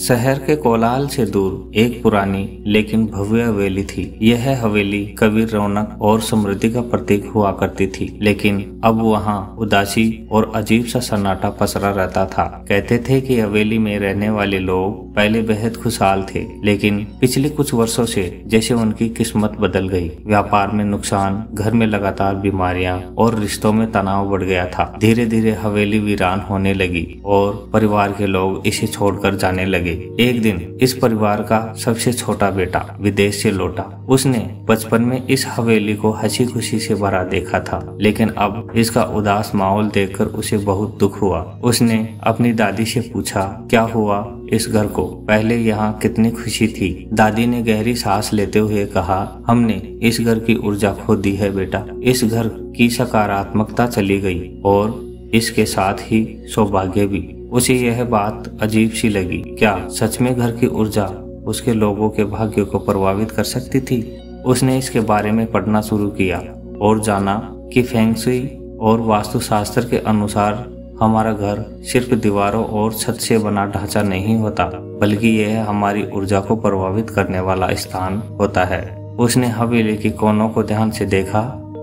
शहर के कोलाहल से दूर एक पुरानी लेकिन भव्य हवेली थी। यह हवेली कभी रौनक और समृद्धि का प्रतीक हुआ करती थी, लेकिन अब वहाँ उदासी और अजीब सा सन्नाटा पसरा रहता था। कहते थे कि हवेली में रहने वाले लोग पहले बेहद खुशहाल थे, लेकिन पिछले कुछ वर्षों से जैसे उनकी किस्मत बदल गई। व्यापार में नुकसान, घर में लगातार बीमारियां और रिश्तों में तनाव बढ़ गया था। धीरे धीरे हवेली वीरान होने लगी और परिवार के लोग इसे छोड़कर जाने लगे। एक दिन इस परिवार का सबसे छोटा बेटा विदेश से लौटा। उसने बचपन में इस हवेली को हंसी खुशी से भरा देखा था, लेकिन अब इसका उदास माहौल देखकर उसे बहुत दुख हुआ। उसने अपनी दादी से पूछा, क्या हुआ इस घर को? पहले यहाँ कितनी खुशी थी। दादी ने गहरी सांस लेते हुए कहा, हमने इस घर की ऊर्जा खो दी है बेटा। इस घर की सकारात्मकता चली गई और इसके साथ ही सौभाग्य भी। उसे यह बात अजीब सी लगी। क्या सच में घर की ऊर्जा उसके लोगों के भाग्य को प्रभावित कर सकती थी? उसने इसके बारे में पढ़ना शुरू किया और जाना कि फेंग शुई और वास्तुशास्त्र के अनुसार हमारा घर सिर्फ दीवारों और छत से बना ढांचा नहीं होता, बल्कि यह हमारी ऊर्जा को प्रभावित करने वाला स्थान होता है। उसने हवेली के कोनों को ध्यान से देखा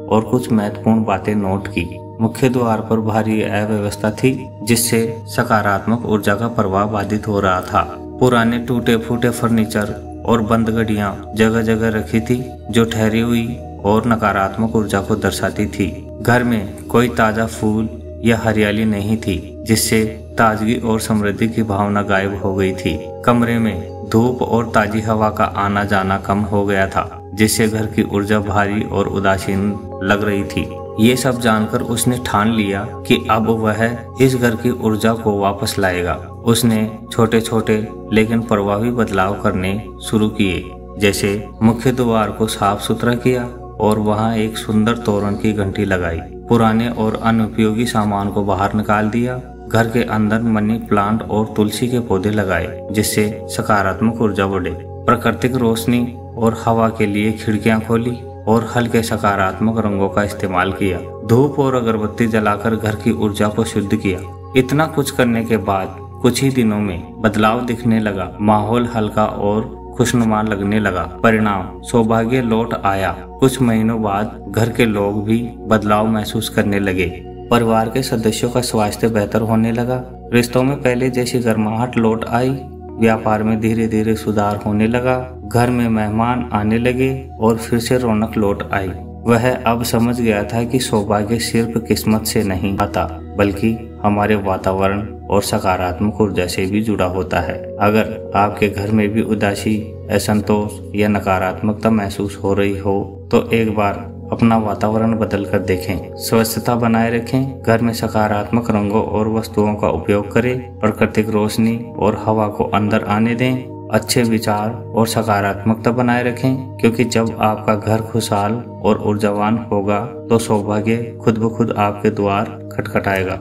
और कुछ महत्वपूर्ण बातें नोट की। मुख्य द्वार पर भारी अव्यवस्था थी, जिससे सकारात्मक ऊर्जा का प्रभाव बाधित हो रहा था। पुराने टूटे फूटे फर्नीचर और बंद घड़ियां जगह जगह रखी थी, जो ठहरी हुई और नकारात्मक ऊर्जा को दर्शाती थी। घर में कोई ताजा फूल या हरियाली नहीं थी, जिससे ताजगी और समृद्धि की भावना गायब हो गई थी। कमरे में धूप और ताजी हवा का आना जाना कम हो गया था, जिससे घर की ऊर्जा भारी और उदासीन लग रही थी। ये सब जानकर उसने ठान लिया कि अब वह इस घर की ऊर्जा को वापस लाएगा। उसने छोटे छोटे लेकिन प्रभावी बदलाव करने शुरू किए, जैसे मुख्य द्वार को साफ सुथरा किया और वहां एक सुंदर तोरण की घंटी लगाई। पुराने और अनुपयोगी सामान को बाहर निकाल दिया। घर के अंदर मनी प्लांट और तुलसी के पौधे लगाए, जिससे सकारात्मक ऊर्जा बढ़े। प्राकृतिक रोशनी और हवा के लिए खिड़कियां खोली और हल्के सकारात्मक रंगों का इस्तेमाल किया। धूप और अगरबत्ती जलाकर घर की ऊर्जा को शुद्ध किया। इतना कुछ करने के बाद कुछ ही दिनों में बदलाव दिखने लगा। माहौल हल्का और खुशनुमा लगने लगा। परिणाम सौभाग्य लौट आया। कुछ महीनों बाद घर के लोग भी बदलाव महसूस करने लगे। परिवार के सदस्यों का स्वास्थ्य बेहतर होने लगा। रिश्तों में पहले जैसी गर्माहट लौट आई। व्यापार में धीरे धीरे सुधार होने लगा। घर में मेहमान आने लगे और फिर से रौनक लौट आई। वह अब समझ गया था कि सौभाग्य सिर्फ किस्मत से नहीं आता, बल्कि हमारे वातावरण और सकारात्मक ऊर्जा से भी जुड़ा होता है। अगर आपके घर में भी उदासी, असंतोष या नकारात्मकता महसूस हो रही हो, तो एक बार अपना वातावरण बदल कर देखें। स्वच्छता बनाए रखें, घर में सकारात्मक रंगों और वस्तुओं का उपयोग करें, प्राकृतिक रोशनी और हवा को अंदर आने दें, अच्छे विचार और सकारात्मकता बनाए रखें, क्योंकि जब आपका घर खुशहाल और ऊर्जावान होगा तो सौभाग्य खुद ब खुद आपके द्वार खटखटाएगा।